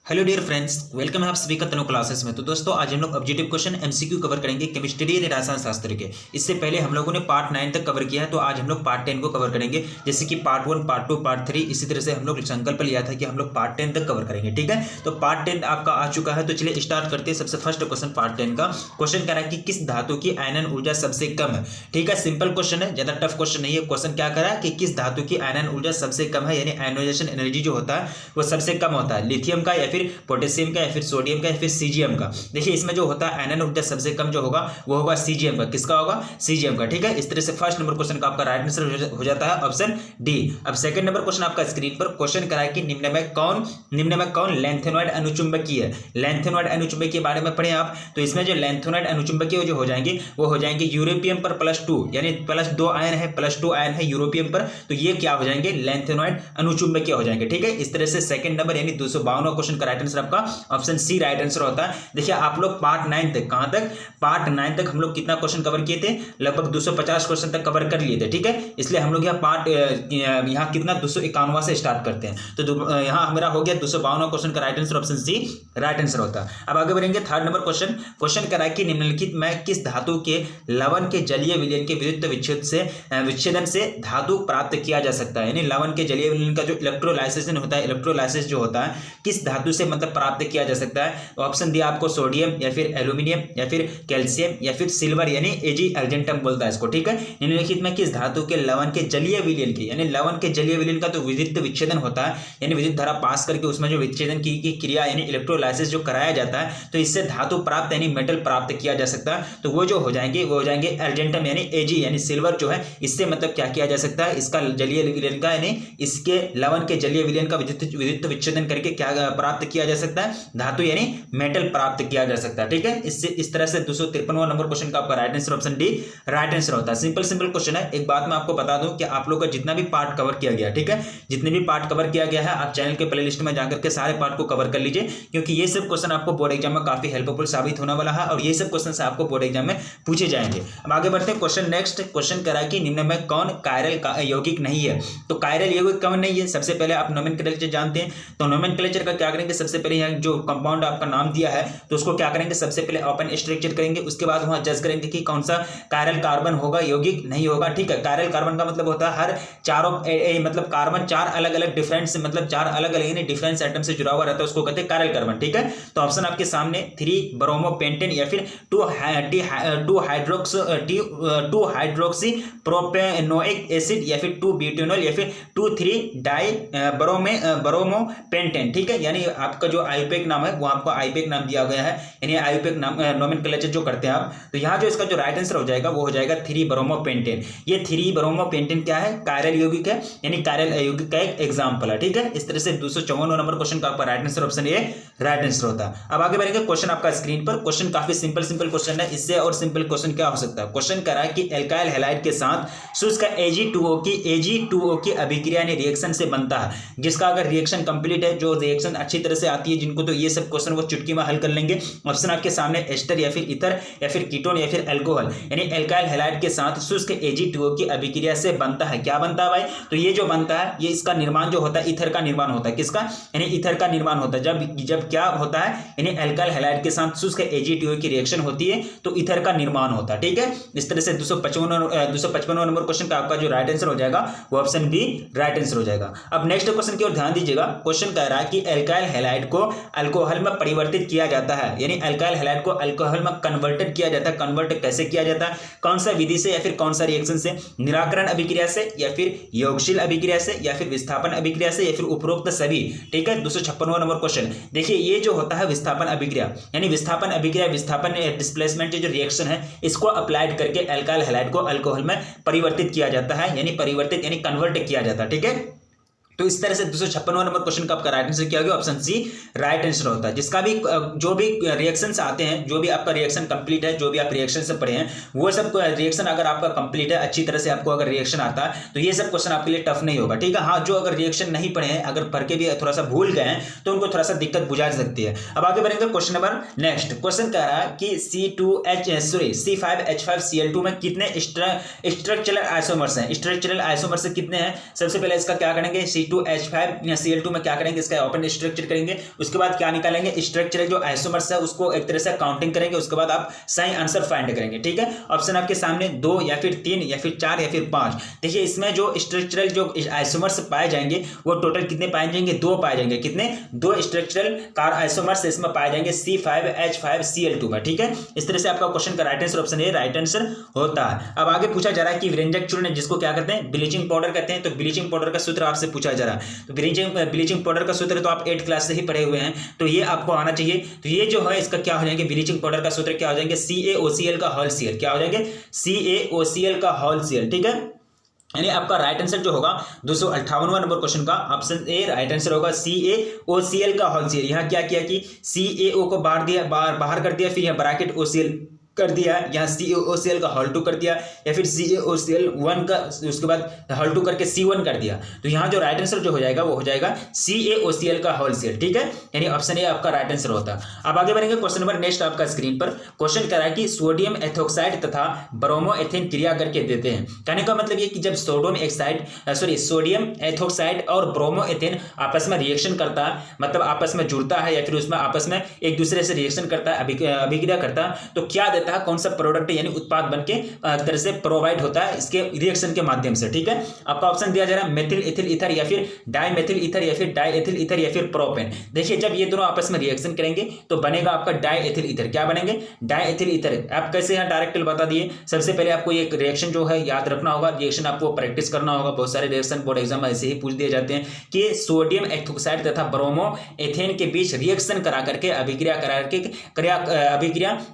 Hello dear friends, welcome है आप सभी का तनु क्लासेस में। तो दोस्तों आज हम लोग ऑब्जेक्टिव क्वेश्चन एमसीक्यू कवर करेंगे केमिस्ट्री यानी रसायन शास्त्र के। इससे पहले हम लोगों ने पार्ट 9 तक कवर किया है, तो आज हम लोग पार्ट 10 को कवर करेंगे। जैसे कि पार्ट 1, पार्ट 2, पार्ट 3, इसी तरह से हम लोग संकल्प लिया था कि हम लोग पार्ट 10 तक कवर करेंगे। ठीक है, तो पार्ट 10 आपका आ चुका है। तो चलिए स्टार्ट करते हैं। सबसे फर्स्ट क्वेश्चन पार्ट 10 का क्वेश्चन कह रहा है कि किस धातु की आयनन ऊर्जा सबसे कम है। ठीक है, सिंपल क्वेश्चन है, ज्यादा टफ क्वेश्चन नहीं है। क्वेश्चन क्या कह रहा है कि किस धातु की आयनन ऊर्जा सबसे कम है, यानी आयनाइजेशन एनर्जी जो होता है वो सबसे कम होता है। लिथियम का या फिर पोटेशियम या फिर सोडियम का या फिर सीजीएम का। देखिए इसमें जो होता है आयनन ऊर्जा सबसे कम जो होगा वो होगा सीजीएम का। किसका होगा? सीजीएम का। ठीक है, इस तरह से फर्स्ट नंबर क्वेश्चन का आपका राइट आंसर हो जाता है ऑप्शन डी। अब सेकंड नंबर क्वेश्चन आपका स्क्रीन पर क्वेश्चन करा है कि निम्न में कौन लैंथेनॉइड अनुचुंबकीय है। लैंथेनॉइड अनुचुंबकीय के बारे में पढ़े आप, तो इसमें जो लैंथेनॉइड अनुचुंबकीय जो हो जाएंगे यूरोपियम पर +2, यानी +2 आयन है, +2 आयन है यूरोपियम पर, तो ये क्या हो जाएंगे? लैंथेनॉइड अनुचुंबकीय हो जाएंगे। ठीक है, इस तरह से सेकंड नंबर यानी 252वां क्वेश्चन का राइट आंसर आपका ऑप्शन सी राइट आंसर होता है। देखिए आप लोग पार्ट 9 तक, कहां तक? पार्ट 9 तक हम लोग कितना क्वेश्चन कवर किए थे? लगभग 250 क्वेश्चन तक कवर कर लिए थे। ठीक है, इसलिए हम लोग यहाँ कितना 251वां से स्टार्ट करते हैं। तो यहाँ मेरा हो गया 252वां क्वेश्चन का right answer option C right answer होता है। अब आगे बढ़ेंगे थर्ड नंबर क्वेश्चन करा है कि निम्नलिखित में किस धातु के लवण के जलीय विलयन के विद्युत विच्छेदन से धातु प्राप्त किया जा सकता है। यानी लवण के जलीय विलयन का जो इलेक्ट्रोलाइसिस होता है, इलेक्ट्रोलाइसिस जो होता है किस धातु से मतलब प्राप्त किया जा सकता है। ऑप्शन दिया आपको सोडियम या फिर एल्यूमिनियम या फिर कैल्शियम या फिर सिल्वर, यानी एजी अर्जेंटम बोलता है इसको। ठीक है, निम्नलिखित में किस धातु के लवण के जलीय विलयन की, यानी लवण के जलीय विलयन का तो विद्युत विच्छेदन होता है, यानी विद्युत धारा पास करके उसमें जो विच्छेदन की क्रिया यानी इलेक्ट्रोलाइसिस जो कराया जाता है, तो इससे धातु प्राप्त यानी मेटल प्राप्त किया जा सकता है। तो वो जो हो जाएंगे अर्जेंटम यानी एजी यानी सिल्वर जो है, इससे मतलब क्या किया जा सकता है? इसका जलीय विलयन का यानी इसके लवण के जलीय विलयन का विद्युत विच्छेदन करके क्या प्राप्त किया जा सकता है? धातु यानी मेटल प्राप्त किया जा सकता है। ठीक है, इससे इस तरह से 253वां नंबर क्वेश्चन का आपका right answer option D right answer होता है। सिंपल क्वेश्चन है। एक बात मैं आपको बता दूं कि आप लोग का जितना भी पार्ट कवर किया गया, ठीक है, जितने भी पार्ट कवर किया गया है, आप चैनल के प्लेलिस्ट में जाकर के सारे पार्ट को कवर कर लीजिए, क्योंकि ये सब क्वेश्चन आपको बोर्ड एग्जाम में काफी हेल्पफुल साबित होने वाला है और ये सब क्वेश्चन आपको बोर्ड एग्जाम में पूछे जाएंगे। अब आगे बढ़ते हैं क्वेश्चन नेक्स्ट। क्वेश्चन करा कि निम्न में कौन कायरल यौगिक नहीं है। तो कायरल यौगिक कौन नहीं है? सबसे पहले आप नोमेनक्लेचर जानते हैं, तो नोमेनक्लेचर का क्या करेंगे? सबसे पहले यहाँ जो कंपाउंड आपका नाम दिया है तो उसको क्या करेंगे? सबसे पहले ओपन स्ट्रक्चर करेंगे, उसके बाद वहां जज करेंगे कि कौन सा कायरल कार्बन होगा, यौगिक नहीं होगा। ठीक है, कायरल कार्बन का मतलब होता है हर चारों मतलब कार्बन 4 अलग-अलग डिफरेंट मतलब 4 अलग-अलग यानी डिफरेंट एटम से जुड़ा हुआ रहता है, उसको कहते हैं कायरल कार्बन। ठीक है, तो ऑप्शन आपके सामने 3 ब्रोमोपेंटेन या फिर 2 हाइड्रोक्सी प्रोपेनोइक एसिड या फिर 2 ब्यूटेनॉल या फिर 2,3 डाई ब्रोमोपेंटेन। ठीक है, यानी आपका जो आईयूपीएक नाम है वो आपको आईयूपीएक नाम दिया गया है, यानी आईयूपीएक नाम नोमेनक्लेचर जो करते हैं आप। तो यहाँ जो इसका जो राइट आंसर हो जाएगा वो हो जाएगा 3 ब्रोमोपेंटेन। ये 3 ब्रोमोपेंटेन क्या है? कायरल यौगिक है, यानी कायरल यौगिक का एक एग्जांपल है। ठीक है, इस तरह से 254 नंबर क्वेश्चन का आपका right answer option A right answer होता है। अब आगे बढ़ेंगे क्वेश्चन आपका स्क्रीन पर। क्वेश्चन काफी सिंपल क्वेश्चन है, इससे और सिंपल क्वेश्चन क्या हो सकता है? क्वेश्चन कह रहा है कि एल्काइल हैलाइड के साथ शुष्क Ag2O की अभिक्रिया ने रिएक्शन से बनता है, जिसका अगर रिएक्शन कंप्लीट है, जो रिएक्शन अच्छी तरह से आती है जिनको, तो ये सब क्वेश्चन वो चुटकी में हल कर लेंगे। ऑप्शन आपके सामने एस्टर या फिर ईथर या फिर कीटोन या फिर अल्कोहल, यानी एल्काइल हैलाइड के साथ शुष्क Ag2O की अभिक्रिया से बनता है। क्या बनता है भाई? तो ये जो बनता है, ये इसका निर्माण जो होता है ईथर का निर्माण होता है। किसका? यानी ईथर का निर्माण होता है। जब क्या होता है, यानी एल्काइल हैलाइड के साथ शुष्क Ag2O की रिएक्शन होती है तो ईथर का निर्माण होता है। ठीक है, इस तरह से 255वां नंबर क्वेश्चन का आपका जो राइट आंसर हो जाएगा वो ऑप्शन बी राइट आंसर हो जाएगा। अब नेक्स्ट क्वेश्चन की ओर ध्यान दीजिएगा। क्वेश्चन कह रहा है कि एल्काइल हैलाइड को अल्कोहल में परिवर्तित किया जाता है, यानी एल्काइल हैलाइड को अल्कोहल में कन्वर्टेड किया जाता है। कन्वर्ट कैसे किया जाता है? कौन सा विधि से या फिर कौन सा रिएक्शन से? निराकरण अभिक्रिया से या फिर योगशील अभिक्रिया से या फिर विस्थापन अभिक्रिया से या फिर उपरोक्त सभी। ठीक है, 256वां नंबर क्वेश्चन। देखिए ये जो होता है विस्थापन अभिक्रिया, यानी विस्थापन अभिक्रिया, विस्थापन डिस्प्लेसमेंट जो रिएक्शन है, इसको अप्लाइड करके एल्काइल हैलाइड को अल्कोहल में परिवर्तित किया जाता है, यानी परिवर्तित यानी कन्वर्ट किया जाता है। ठीक है, तो इस तरह से 256वां नंबर क्वेश्चन का आपका राइट आंसर क्या होगा? ऑप्शन सी राइट आंसर होता है। जिसका भी जो भी रिएक्शंस आते हैं, जो भी आपका रिएक्शन कंप्लीट है, जो भी आप रिएक्शन से पढ़े हैं, वो सब रिएक्शन अगर आपका कंप्लीट है, अच्छी तरह से आपको अगर रिएक्शन आता है, तो ये सब क्वेश्चन आपके लिए टफ नहीं होगा। ठीक है, हाँ, जो अगर रिएक्शन नहीं पढ़े हैं, अगर पढ़ के भी थोड़ा सा भूल गए हैं, तो उनको थोड़ा सा दिक्कत बुझा सकती है। अब आगे बढ़ेंगे क्वेश्चन नंबर नेक्स्ट। क्वेश्चन कह रहा है कि C5H5Cl2 में कितने स्ट्रक्चरल आइसोमर्स हैं? स्ट्रक्चरल आइसोमर्स कितने हैं? सबसे पहले इसका क्या करेंगे? C2H5Cl2 में क्या करेंगे, इसका ओपन स्ट्रक्चर करेंगे। उसके बाद क्या निकालेंगे, स्ट्रक्चरल जो आइसोमर्स है उसको एक तरह से काउंटिंग करेंगे। उसके बाद आप सही आंसर फाइंड करेंगे। ठीक है, ऑप्शन आपके सामने 2 या फिर 3 या फिर 4 या फिर 5। देखिए इसमें जो स्ट्रक्चरल जो आइसोमर्स पाए जाएंगे वो टोटल कितने पाए जाएंगे, 2 पाए जाएंगे। कितने, 2 स्ट्रक्चरल कार आइसोमर्स इसमें पाए जाएंगे C5H5Cl2 में। ठीक है, इस तरह से आपका क्वेश्चन का right answer option A right answer होता है। अब आगे पूछा जा रहा है कि व्यंजक चूर्ण जिसको क्या कहते हैं, ब्लीचिंग पाउडर कहते हैं। तो ब्लीचिंग पाउडर का सूत्र आपसे पूछा जा रहा है। तो ब्लीचिंग पाउडर का सूत्र तो आप 8th क्लास से ही पढ़े हुए हैं, तो ये आपको आना चाहिए। तो ये जो है इसका क्या हो जाएंगे, ब्लीचिंग पाउडर का सूत्र क्या हो जाएंगे, CaOCl का होल Cl। क्या हो जाएंगे, CaOCl का होल Cl। ठीक है, यानी आपका राइट आंसर जो होगा 258वां नंबर क्वेश्चन का ऑप्शन ए राइट आंसर होगा CaOCl का होल Cl। यहाँ क्या किया कि CaO को बाहर कर दिया, फिर यहाँ ब्रैकेट OCl कर दिया, यहाँ CaOCl का होल 2 कर दिया, या फिर CaOCl1 का उसके बाद होल 2 करके C1 कर दिया। तो यहाँ जो राइट आंसर जो हो जाएगा वो हो जाएगा CaOCl का होल Cl। ठीक है, यानी ऑप्शन ए आपका राइट आंसर होता है। अब आगे बढ़ेंगे क्वेश्चन नंबर नेक्स्ट आपका स्क्रीन पर क्वेश्चन कह रहा है कि सोडियम एथोक्साइड तथा ब्रोमोएथेन क्रिया करके देते हैं। कहने का मतलब ये कि जब सोडियम एथोक्साइड और ब्रोमोएथेन आपस में रिएक्शन करता है, मतलब आपस में जुड़ता है या फिर उसमें आपस में एक दूसरे से रिएक्शन करता है, अभिक्रिया करता है, तो क्या देता है, कौन सा प्रोडक्ट यानी उत्पाद बनके तरह से प्रोवाइड होता है इसके रिएक्शन के माध्यम से। ठीक है, आपका ऑप्शन दिया जा रहा है मेथिल इथिल ईथर या फिर डाइमेथिल ईथर या फिर डाइएथिल ईथर या फिर प्रोपेन। देखिए जब ये दोनों आपस में रिएक्शन करेंगे तो बनेगा आपका डाइएथिल ईथर। क्या बनेंगे, डाइएथिल ईथर। आप कैसे यहाँ डायरेक्ट बता दिए। सबसे पहले आपको ये रिएक्शन जो है याद रखना होगा, रिएक्शन आपको प्रैक्टिस करना होगा। बहुत सारे रिएक्शन बोर्ड एग्जाम में ऐसे ही पूछ दिए जाते हैं कि सोडियम एथोक्साइड तथा ब्रोमोएथेन के बीच रिएक्शन करा करके अभिक्रिया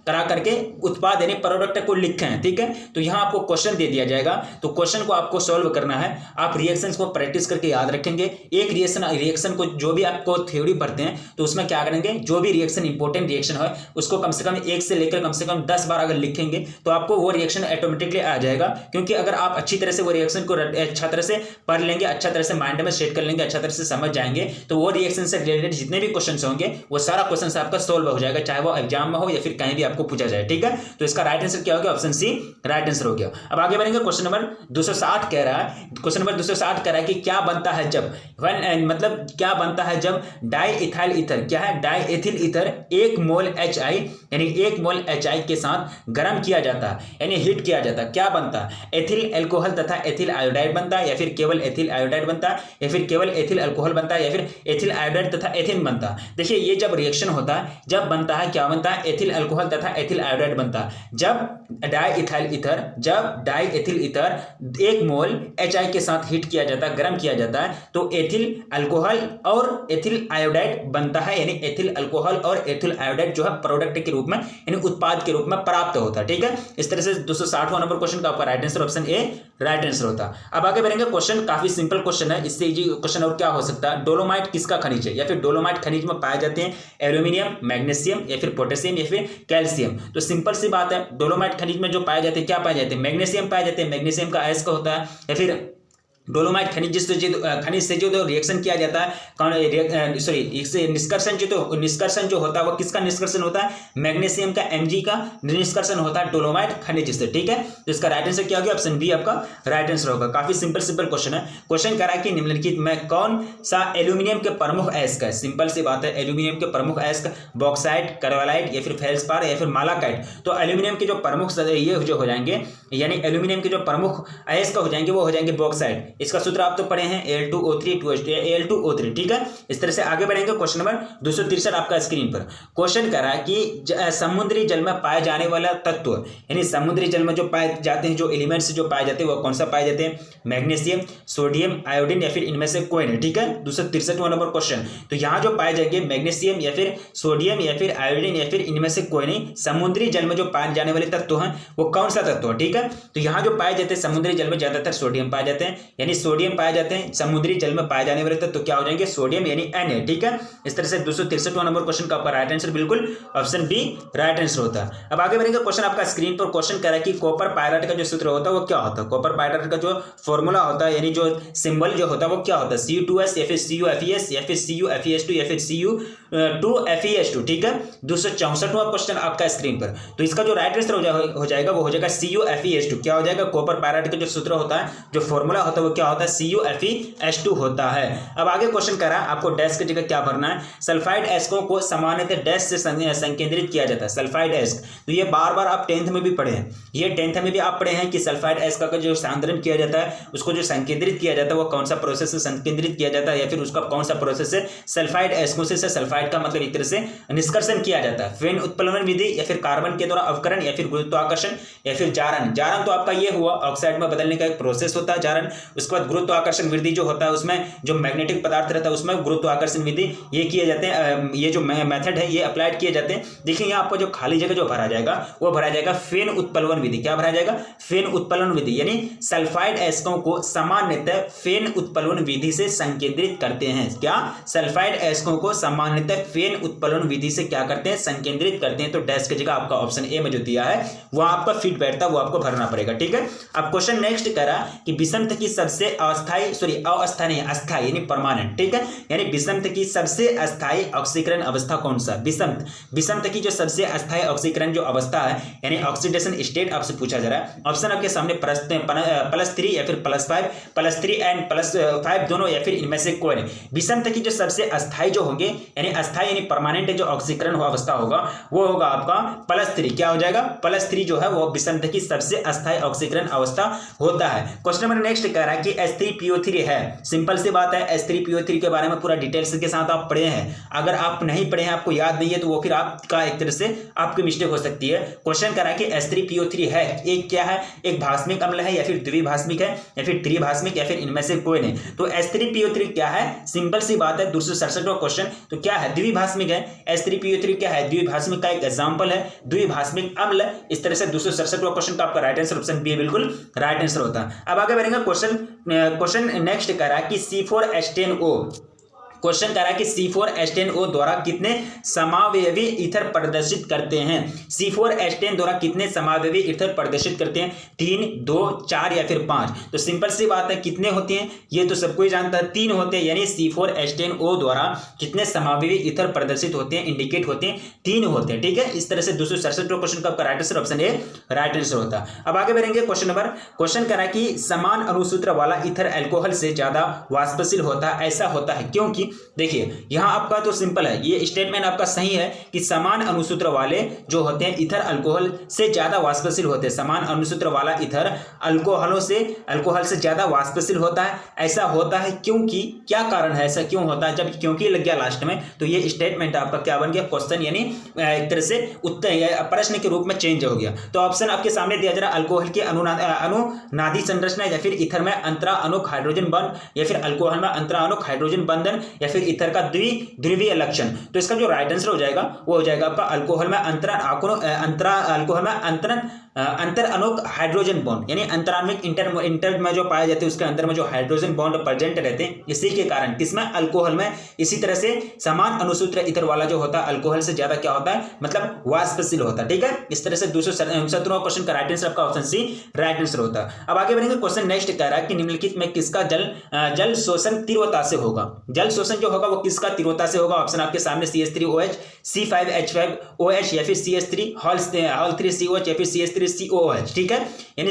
करा करके उत्पाद यानी प्रोडक्ट को लिखे हैं। ठीक है, तो यहां आपको क्वेश्चन दे दिया जाएगा, तो क्वेश्चन को आपको सॉल्व करना है। आप रिएक्शंस को प्रैक्टिस करके याद रखेंगे। एक रिएक्शन को जो भी आपको थ्योरी पढ़ते हैं तो उसमें क्या करेंगे, जो भी रिएक्शन इंपॉर्टेंट रिएक्शन है उसको कम से कम 1 से लेकर कम से कम 10 बार अगर लिखेंगे तो आपको वो रिएक्शन ऑटोमेटिकली आ जाएगा। क्योंकि अगर आप अच्छी तरह से वो रिएक्शन को अच्छा तरह से पढ़ लेंगे, अच्छा तरह से माइंड में सेट कर लेंगे, अच्छा तरह से समझ जाएंगे, तो वो रिएक्शन से रिलेटेड जितने भी क्वेश्चन होंगे वो सारा क्वेश्चन आपका सॉल्व हो जाएगा, चाहे वो एग्जाम में हो या फिर कहीं भी आपको पूछा जाए। ठीक है, तो इसका राइट आंसर क्या हो गया, ऑप्शन सी राइट आंसर हो गया। अब आगे बढ़ेंगे क्वेश्चन नंबर 260 कह रहा है, क्वेश्चन नंबर 260 कह रहा है कि क्या बनता है जब मतलब क्या बनता है जब डाइइथाइल ईथर, क्या है डाइएथिल ईथर 1 मोल HI यानी 1 मोल HI के साथ गर्म किया जाता है यानी हीट किया जाता है, क्या बनता है, एथिल अल्कोहल तथा एथिल आयोडाइड बनता है, या फिर केवल एथिल आयोडाइड बनता है, या फिर केवल एथिल अल्कोहल बनता है, या फिर एथिल आयोडाइड तथा एथिन बनता है। देखिए ये जब रिएक्शन होता है, जब बनता है क्या बनता है, एथिल अल्कोहल तथा एथिल आयोडाइड बनता है। जब डाइएथिल ईथर 1 मोल HI के साथ हीट किया जाता है, गर्म किया जाता है, तो एथिल अल्कोहल और एथिल आयोडाइड बनता है, यानी एथिल अल्कोहल और एथिल आयोडाइड जो है प्रोडक्ट के रूप में यानी उत्पाद के रूप में प्राप्त होता है। ठीक है, इस तरह से 260वां नंबर क्वेश्चन का आपका right answer option A right answer होता है। अब आगे बढ़ेंगे, क्वेश्चन काफी सिंपल क्वेश्चन है, इससे इजी क्वेश्चन और क्या हो सकता है, डोलोमाइट किसका खनिज है, या फिर डोलोमाइट खनिज में पाए जाते हैं एल्यूमिनियम, मैग्नीशियम या फिर पोटेशियम या फिर कैल्शियम। तो सिंपल सी बात है, डोलोमाइट खनिज में जो पाए जाते हैं क्या पाए जाते हैं, मैग्नीशियम पाए जाते हैं, मैग्नीशियम का अयस्क होता है, या फिर डोलोमाइट खनिज से जो रिएक्शन किया जाता है, निष्कर्षण जो होता है वो किसका निष्कर्षण होता है, मैग्नीशियम का Mg का निष्कर्षण होता है डोलोमाइट खनिज से। ठीक है, तो इसका राइट आंसर क्या होगा, ऑप्शन बी आपका राइट आंसर होगा। काफी सिंपल क्वेश्चन है। क्वेश्चन कह रहा है कि निम्नलिखित में कौन सा एल्यूमिनियम के प्रमुख अयस्क है, सिंपल सी बात है, एल्यूमिनियम के प्रमुख अयस्क बॉक्साइट, कार्बालाइट या फिर फेल्सपार या फिर मालाकाइट। तो एल्यूमिनियम के जो प्रमुख ये जो हो जाएंगे, यानी एल्यूमिनियम के जो प्रमुख अयस्क हो जाएंगे वो हो जाएंगे बॉक्साइट। इसका सूत्र आप तो पढ़े हैं Al2O3 ठीक है। इस तरह से आगे बढ़ेंगे, क्वेश्चन नंबर 263 आपका स्क्रीन पर क्वेश्चन कर रहा है कि समुद्री जल में पाए जाने वाला तत्व, यानी समुद्री जल में जो पाए जाते हैं, जो एलिमेंट्स जो पाए जाते हैं वो कौन सा पाए जाते हैं, मैग्नीशियम, सोडियम, आयोडीन या फिर इनमें से कोई नहीं। ठीक है, 263वां नंबर क्वेश्चन। तो यहाँ जो पाए जाएंगे मैग्नीशियम या फिर सोडियम या फिर आयोडीन या फिर इनमें से कोई नहीं, समुद्री जल में जो पाए जाने वाले तत्व हैं वो कौन सा तत्व है। ठीक है, तो यहाँ जो पाए जाते हैं समुद्री जल में ज्यादातर सोडियम पाए जाते हैं, यानी सोडियम पाए जाते हैं समुद्री जल में पाए जाने वाले तत्व, तो क्या हो जाएंगे, सोडियम यानी Na। ठीक है, इस तरह से 263वां नंबर क्वेश्चन का आपका राइट आंसर बिल्कुल ऑप्शन बी राइट आंसर होता है। अब आगे बढ़ेंगे, क्वेश्चन आपका स्क्रीन पर क्वेश्चन कह रहा है कि कॉपर पायराइट का जो सूत्र होता है वो क्या होता है, कॉपर पायराइट का जो फॉर्मूला होता है यानी जो सिंबल जो होता है वो क्या होता है, Cu2S या फिर CuFeS या फिर CuFeS2 या फिर Cu2FeS2। ठीक है, 264वां क्वेश्चन आपका स्क्रीन पर। तो इसका जो राइट आंसर हो जाएगा वो हो जाएगा CuFeS2। क्या हो जाएगा, कॉपर पायराइट का जो सूत्र होता है, जो फॉर्मूला होता है वो क्या होता है CuFeH2 होता है। अब आगे क्वेश्चन कह रहा है आपको डैश की जगह क्या भरना है, सल्फाइड एस्को को सामान्यतः डैश से संकेंद्रित किया जाता है। सल्फाइड एस्क तो ये बार बार आप 10th में भी पढ़े हैं, ये 10th में भी आप पढ़े हैं कि सल्फाइड एस्क का जो सांद्रण किया जाता है उसको जो संकेंद्रित किया जाता है वो कौन सा प्रोसेस से संकेंद्रित किया जाता है या फिर उसका कौन सा प्रोसेस है सल्फाइड एस्को से सल्फाइड का मतलब एक तरह से निष्कर्षण किया जाता है। फेन उत्प्लवन विधि या फिर कार्बन के द्वारा अवकरण या फिर गुरुत्वाकर्षण या फिर जारण। जारण तो आपका ये हुआ ऑक्साइड में बदलने का एक प्रोसेस होता है जारण। उसके बाद गुरुत्वाकर्षण विधि जो होता है उसमें जो मैग्नेटिक पदार्थ रहता है उसमें गुरुत्वाकर्षण विधि ये किए जाते हैं, ये जो मेथड है ये अप्लाइड किए जाते हैं। देखिए यहाँ आपको जो खाली जगह जो भरा जाएगा वो भरा जाएगा फेन उत्प्लवन विधि। क्या भरा जाएगा, फेन उत्प्लवन विधि, यानी सल्फाइड एस्कों को सामान्यतः फेन उत्प्लवन विधि से संकेंद्रित करते हैं। क्या, सल्फाइड एस्कों को सामान्यतः फेन उत्प्लवन विधि से क्या करते हैं, संकेंद्रित करते हैं। तो डैश की जगह आपका ऑप्शन ए में जो दिया है वो आपका फिट बैठता है, वो आपको भरना पड़ेगा। ठीक है, अब क्वेश्चन नेक्स्ट करा कि विषमता की सबसे अस्थायी नहीं अस्थायी यानी परमानेंट। ठीक है, यानी विषमता की सबसे अस्थायी ऑक्सीकरण अवस्था कौन सा, विषमता की जो सबसे अस्थायी ऑक्सीकरण जो अवस्था है यानी ऑक्सीडेशन स्टेट आपसे पूछा जा रहा है। ऑप्शन आपके सामने +3 या फिर +5, +3 एंड +5 दोनों या फिर इनमें से कोई नहीं। विषमता की जो सबसे अस्थायी जो होंगे यानी अस्थायी यानी परमानेंट जो ऑक्सीकरण अवस्था होगा वो होगा आपका +3। क्या हो जाएगा, +3 जो है वो विषमता की सबसे अस्थायी ऑक्सीकरण अवस्था होता है। क्वेश्चन नंबर नेक्स्ट कह रहा है कि H3PO3 है। सिंपल सी बात है, H3PO3 के बारे में पूरा डिटेल्स के साथ आप पढ़े हैं। अगर आप नहीं पढ़े हैं, आपको याद नहीं है, तो वो फिर आपका एक तरह से आपकी मिस्टेक हो सकती है। क्वेश्चन करा कि H3PO3 है, एक क्या है, एक भास्मिक अम्ल है या फिर द्विभास्मिक है या फिर त्रिभास्मिक या फिर इनमें से कोई नहीं। तो H3PO3 क्या है, सिंपल सी बात है, 267वां क्वेश्चन। तो क्या है, द्विभास्मिक है। H3PO3 क्या है, द्विभास्मिक का एक एग्जाम्पल है, द्विभास्मिक अम्ल। इस तरह से 267वां क्वेश्चन का आपका राइट आंसर ऑप्शन बी बिल्कुल राइट आंसर होता है। अब आगे बढ़ेंगे, क्वेश्चन नेक्स्ट करा कि C4H10O, क्वेश्चन कह रहा है कि C4H10O द्वारा कितने समावयवी ईथर प्रदर्शित करते हैं। C4H10 द्वारा कितने समावयवी ईथर प्रदर्शित करते हैं, 3, 2, 4 या फिर 5। तो सिंपल सी बात है, कितने होते हैं ये तो सबको ही जानता है, 3 होते हैं। यानी C4H10O द्वारा कितने समावयवी ईथर प्रदर्शित होते हैं, इंडिकेट होते हैं, 3 होते हैं। ठीक है, इस तरह से 267वां क्वेश्चन का आपका right answer option A right answer होता है। अब आगे बढ़ेंगे, क्वेश्चन कह रहा है कि समान अणुसूत्र वाला ईथर अल्कोहल से ज्यादा वाष्पशील होता है। ऐसा होता है क्योंकि देखिए यहां आपका तो सिंपल है, ये स्टेटमेंट आपका सही है कि समान अणुसूत्र वाले जो होते हैं ईथर अल्कोहल से ज्यादा वाष्पशील होते हैं। समान अणुसूत्र वाला ईथर अल्कोहल से ज्यादा वाष्पशील होता है। ऐसा होता है क्योंकि, क्या कारण है, ऐसा क्यों होता है, जब क्योंकि लग गया लास्ट में तो ये स्टेटमेंट आपका क्या बन गया, क्वेश्चन यानी एक तरह से उत्तर या प्रश्न के रूप में चेंज हो गया। तो ऑप्शन आपके सामने दिया जा रहा है, अल्कोहल की अनुनादी संरचना या फिर ईथर में अंतरा अणुक हाइड्रोजन बंध या फिर अल्कोहल में अंतरा अणुक हाइड्रोजन बंधन या फिर ईथर का द्विध्रुवीय लक्षण। तो इसका जो राइट आंसर हो जाएगा वो हो जाएगा आपका अल्कोहल में अंतर अणुक हाइड्रोजन बॉन्ड, यानी अंतराणविक इंटर में जो पाए जाते हैं उसके अंदर में जो हाइड्रोजन बॉन्ड प्रेजेंट रहते हैं, इसी के कारण किसमें, अल्कोहल में। इसी तरह से समान अणुसूत्र ईथर वाला जो होता है अल्कोहल से ज्यादा क्या होता है, मतलब वाष्पशील होता है। ठीक है, इस तरह से 267वां क्वेश्चन का राइट आंसर आपका ऑप्शन सी राइट आंसर होता है। अब आगे बढ़ेंगे, क्वेश्चन नेक्स्ट कह रहा है कि निम्नलिखित में किसका जल शोषण तीव्रता से होगा। जल शोषण जो होगा वो किसका तीव्रता से होगा। ऑप्शन आपके सामने CH3OH, C5H5OH या फिर CH3 या फिर CH3COOH। ठीक है, यानी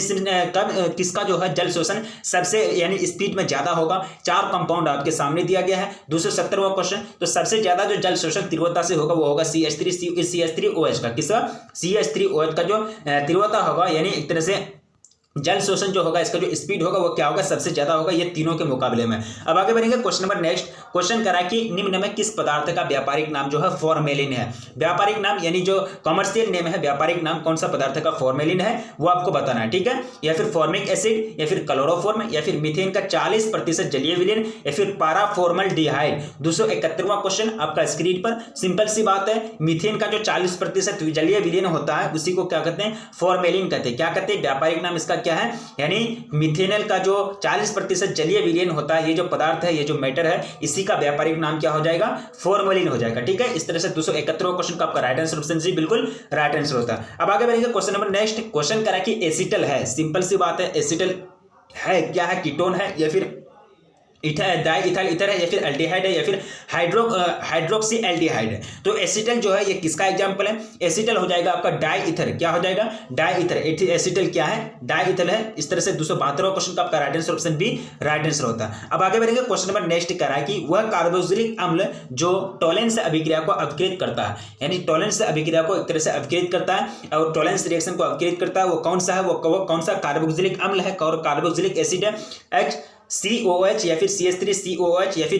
कब किसका जो है जल शोषण सबसे यानी स्पीड में ज्यादा होगा। 4 कंपाउंड आपके सामने दिया गया है, 270वां क्वेश्चन। तो सबसे ज्यादा जो जल शोषण तीव्रता से होगा वो होगा CH3OH का। किसका, CH3OH का जो तीव्रता होगा यानी एक तरह से जल शोषण जो होगा इसका जो स्पीड होगा वो क्या होगा, सबसे ज्यादा होगा ये तीनों के मुकाबले में। अब आगे बढ़ेंगे, क्वेश्चन नंबर नेक्स्ट। क्वेश्चन करा कि निम्न में किस पदार्थ का व्यापारिक नाम जो है फॉर्मेलिन है। व्यापारिक नाम यानी जो कमर्शियल नेम है, व्यापारिक नाम कौन सा पदार्थ का फॉर्मेलिन है वो आपको बताना है। ठीक है, या फिर फॉर्मिक एसिड या फिर क्लोरोफॉर्म या फिर मीथेन का 40% जलीय विलयन या फिर पाराफॉर्मल्डिहाइड। 271वां क्वेश्चन आपका स्क्रीन पर। सिंपल सी बात है, मीथेन का जो 40% जलीय विलयन होता है उसी को क्या कहते हैं, फॉर्मेलिन कहते हैं। क्या कहते हैं, व्यापारिक नाम इसका क्या है, यानी मिथेनल का जो 40% जलीय विलयन होता है, ये जो पदार्थ है, ये जो मैटर है, इसी का व्यापारिक नाम क्या हो जाएगा, फॉर्मेलिन हो जाएगा। ठीक है, इस तरह से 271वां क्वेश्चन का आपका राइट आंसर ऑप्शन सी बिल्कुल राइट आंसर होता है। अब आगे बढ़ेंगे, क्वेश्चन नंबर नेक्स्ट। क्वेश्चन करा कि एसिटल है। सिंपल सी बात है, एसिटल है क्या है, कीटोन है या फिर डाई इथाइल ईथर है, या फिर एल्डिहाइड है, या फिर हाइड्रोक्सी एल्डिहाइड है। तो एसिटल जो है ये किसका एग्जांपल है? एसिटल हो जाएगा आपका डाई ईथर। क्या हो जाएगा? Die ether. एसिटल क्या है? डाई ईथर है। इस तरह से 272वां क्वेश्चन का आपका right answer option B right answer होता है। अब आगे बढ़ेंगे, क्वेश्चन नंबर नेक्स्ट कह रहा है कि वह कार्बोक्सिलिक अम्ल जो टॉलेंस अभिक्रिया को अपकृत करता है, यानी टॉलेंस अभिक्रिया को एक तरह से अपकृत करता है और टॉलेंस रिएक्शन को अपकृत करता है, वो कौन सा है? वो कौन सा कार्बोक्सिलिक अम्ल है और कार्बोक्सिलिक एसिड है? COH या फिर CH3COH या फिर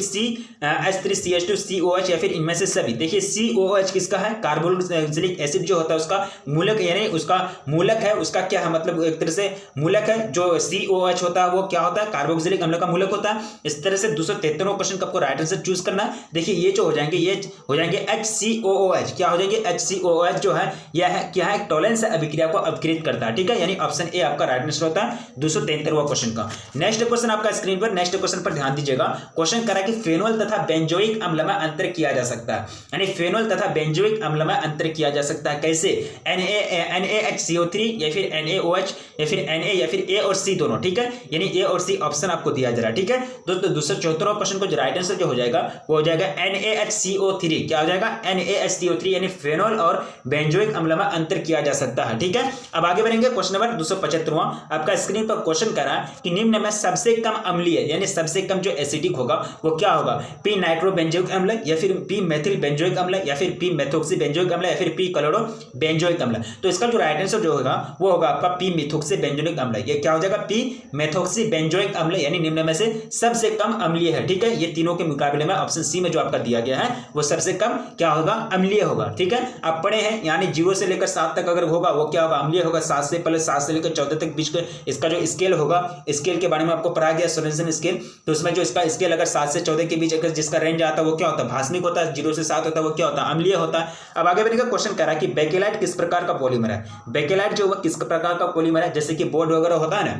H3CH2COH या फिर इनमें से सभी। देखिए COH किसका है? कार्बोक्सिलिक एसिड जो होता है उसका मूलक, यानी उसका मूलक है, उसका क्या है मतलब एक तरह से मूलक है। जो COH होता है वो क्या होता है? कार्बोक्सिलिक अम्ल का मूलक होता है। इस तरह से 273वां क्वेश्चन का आपको राइट आंसर चूज करना है। देखिए ये जो हो जाएंगे, ये हो जाएंगे HCOOH। क्या हो जाएंगे? HCOOH जो है यह है क्या है? टॉलेंस अभिक्रिया को अपकृत करता है, ठीक है, यानी ऑप्शन ए आपका राइट आंसर होता है 273वां क्वेश्चन का। नेक्स्ट क्वेश्चन आपका स्क्रीन पर, नेक्स्ट क्वेश्चन पर ध्यान दीजिएगा। क्वेश्चन करा कि फेनोल तथा बेंजोइक अम्ल में अंतर किया जा सकता है, यानी फेनोल तथा बेंजोइक अम्ल में अंतर किया जा सकता है कैसे? NaHCO3 या फिर NaOH या फिर Na या फिर A और C दोनों, ठीक है, यानी A और C ऑप्शन आपको दिया जा रहा है, ठीक है। दोस्तों 274वां क्वेश्चन को जो राइट आंसर जो हो जाएगा वो हो जाएगा NaHCO3। क्या हो जाएगा? NaHCO3, यानी फेनोल और बेंजोइक अम्ल में अंतर किया जा सकता है, ठीक है। अब आगे बढ़ेंगे, क्वेश्चन नंबर 275वां आपका स्क्रीन पर क्वेश्चन करा कि निम्न में सबसे कम अम्लीय यानी सबसे कम जो एसिडिक होगा वो क्या होगा? P नाइट्रो बेंजोइक अम्ल या फिर P मेथिल बेंजोइक अम्ल या फिर P मेथोक्सी बेंजोइक अम्ल या फिर P क्लोरो बेंजोइक अम्ल। तो इसका जो राइट आंसर जो होगा वो होगा आपका P मेथोक्सी बेंजोइक अम्ल। ये क्या हो जाएगा? P मेथोक्सी बेंजोइक अम्ल, यानी निम्न में से सबसे कम अम्लीय है, ठीक है। ये तीनों के मुकाबले में ऑप्शन सी में जो आपका दिया गया है वो सबसे कम क्या होगा? अम्लीय होगा, ठीक है। आप पढ़े हैं, यानी 0 से लेकर 7 तक अगर होगा वो क्या होगा? अम्लीय होगा। 7 से पहले 7 से लेकर 14 तक बीच का इसका जो स्केल होगा, स्केल के बारे में आपको पढ़ाया गया, सोरेनसन स्केल। तो उसमें जो इसका स्केल अगर 7 से 14 के बीच अगर जिसका रेंज आता है वो क्या होता है? भास्मिक होता है। 0 से 7 होता है वो क्या होता है? अम्लीय होता है। अब आगे बढ़ेगा, क्वेश्चन कह रहा है कि बेकेलाइट किस प्रकार का पॉलीमर है? बेकेलाइट जो किस प्रकार का पॉलीमर है? जैसे कि बोर्ड वगैरह होता है ना,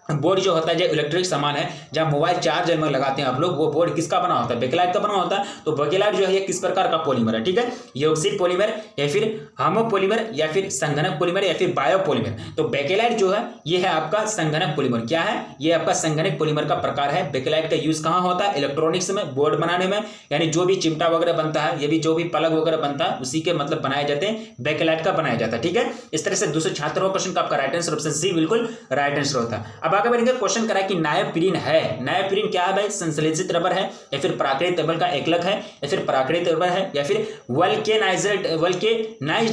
बोर्ड जो होता है जो इलेक्ट्रिक सामान है, जहां मोबाइल चार्जर में लगाते हैं आप लोग, वो बोर्ड किसका बना होता है? बेकेलाइट का बना होता है। तो बेकेलाइट जो है ये किस प्रकार का पॉलीमर है? ठीक है, यौगिक पॉलीमर या फिर होमोपॉलीमर या फिर संघनक पॉलीमर या फिर बायोपॉलीमर। तो बेकेलाइट जो है ये है आपका संघनक पॉलीमर। क्या है? ये आपका संघनक पॉलीमर का प्रकार है। बेकेलाइट का यूज कहां होता है? इलेक्ट्रॉनिक्स में, बोर्ड बनाने में, यानी जो भी चिमटा वगैरह बनता है, ये भी जो भी प्लग वगैरह बनता है उसी के मतलब बनाए जाते हैं, बेकेलाइट का बनाया जाता है, ठीक है। इस तरह से 276वां क्वेश्चन का आपका राइट आंसर ऑप्शन सी बिल्कुल राइट आंसर होता है। अब आगे बढ़ेंगे, क्वेश्चन कि नायोप्रीन है। नायोप्रीन क्या है भाई? संश्लेषित रबर है या फिर प्राकृतिक रबर का एकलक है या फिर प्राकृतिक रबर है या फिर वल्केनाइज्ड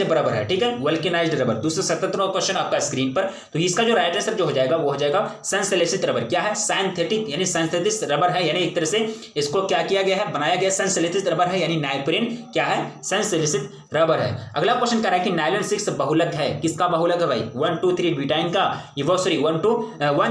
रबर है, ठीक है, वल्केनाइज्ड रबर। 277वां क्वेश्चन आपका स्क्रीन पर। तो इसका जो राइट आंसर जो हो जाएगा वो हो जाएगा संश्लेषित रबर। क्या है? सिंथेटिक यानी संश्लेषित रबर है, यानी एक तरह से इसको क्या किया गया है? बनाया गया संश्लेषित रबर है, यानी नायोप्रीन क्या है? संश्लेषित रबर है। अगला क्वेश्चन कह रहा है कि नायलॉन 6 बहुलक है। किसका बहुलक है भाई? 1 2 3 ब्यूटाइन का, ये वो सॉरी 1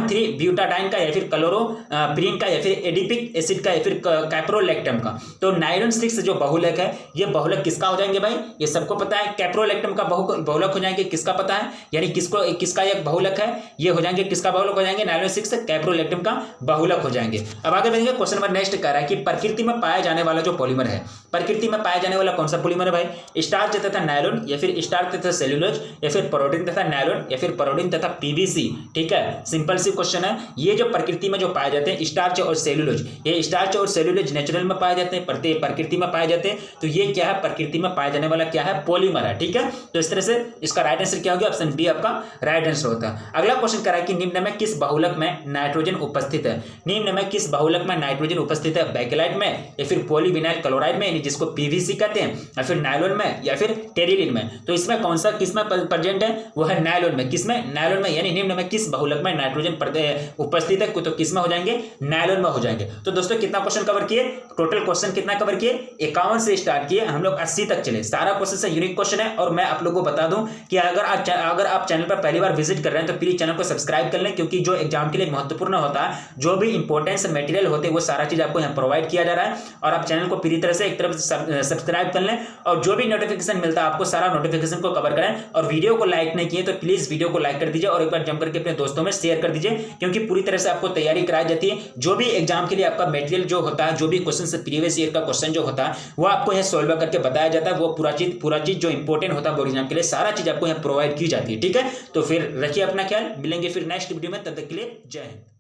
3 ब्यूटाडाइन का या फिर क्लोरोप्रीन का या फिर एडिपिक एसिड का या फिर कैप्रोलैक्टम का। तो नायलॉन 6 जो बहुलक है, ये बहुलक किसका हो जाएंगे भाई? ये सबको पता है, कैप्रोलैक्टम का बहुलक हो जाएंगे। किसका पता है? यानी किसका एक बहुलक है, ये हो जाएंगे किसका बहुलक हो जाएंगे? नायलॉन 6 कैप्रोलैक्टम का बहुलक हो जाएंगे। अब आगे बढ़ेंगे, क्वेश्चन नंबर नेक्स्ट कह रहा है कि प्रकृति में पाया जाने वाला जो पॉलीमर है, प्रकृति में पाया जाने वाला कौन सा पॉलीमर है भाई? स्टार्च तथा नायलॉन या फिर स्टार्च तथा सेल्यूलोज या फिर प्रोटीन तथा नायलॉन या फिर प्रोटीन तथा पीवीसी, ठीक है। सिंपल सी क्वेश्चन है। ये जो प्रकृति में जो पाए जाते हैं स्टार्च और सेल्यूलोज, ये स्टार्च और सेल्यूलोज नेचुरल में पाए जाते हैं, प्रकृति में पाए जाते हैं। तो ये क्या है? प्रकृति में पाए जाने वाला क्या है? पॉलीमर है, ठीक है। तो इस तरह से इसका राइट आंसर क्या हो गया? ऑप्शन बी आपका राइट आंसर होता है। अगला क्वेश्चन कह रहा है कि निम्न में किस बहुलक में नाइट्रोजन उपस्थित है? निम्न में किस बहुलक में नाइट्रोजन उपस्थित है? बेकेलाइट में या फिर पॉलीविनाइल क्लोराइड में, यानी जिसको पीवीसी कहते हैं, या फिर नायलॉन में या फिर टेरिलिन में। तो इसमें कौन सा किसमें प्रेजेंट है? वो है नायलॉन में। किसमें? नायलॉन में। यानी निम्न में किस बहुलक में नाइट्रोजन उपस्थित है? तो किसमें हो जाएंगे? नायलॉन में हो जाएंगे। तो दोस्तों कितना क्वेश्चन कवर किए? टोटल क्वेश्चन कितना कवर किए? 51 से स्टार्ट किए, हम लोग 80 तक चले। सारा क्वेश्चन से यूनिक क्वेश्चन है। और मैं आप लोगों को बता दूं कि अगर आप चैनल पर पहली बार विजिट कर रहे हैं तो प्लीज चैनल को सब्सक्राइब कर लें, क्योंकि जो एग्जाम के लिए महत्वपूर्ण होता है, जो भी इंपॉर्टेंस मटेरियल होते हैं, वो सारा चीज आपको यहाँ प्रोवाइड किया जा रहा है। और आप चैनल को पूरी तरह से एक तरफ सब्सक्राइब कर लें, और जो भी नोटिफिकेशन मिलता है आपको सारा नोटिफिकेशन को कवर करें। और वीडियो को लाइक नहीं किए तो प्लीज वीडियो को लाइक कर दीजिए और एक बार जम करके अपने दोस्तों में शेयर कर दीजिए, क्योंकि पूरी तरह से आपको तैयारी कराई जाती है। जो भी एग्जाम के लिए आपका मटेरियल जो होता है, जो भी क्वेश्चन से प्रीवियस ईयर का क्वेश्चन जो होता है, वो आपको यहाँ सॉल्व करके बताया जाता है। वो पूरा चीज जो इंपॉर्टेंट होता है बोर्ड एग्जाम के लिए, सारा चीज आपको यहाँ प्रोवाइड की जाती है, ठीक है। तो फिर रखिए अपना ख्याल, मिलेंगे फिर नेक्स्ट वीडियो में, तब तक के लिए जय हिंद।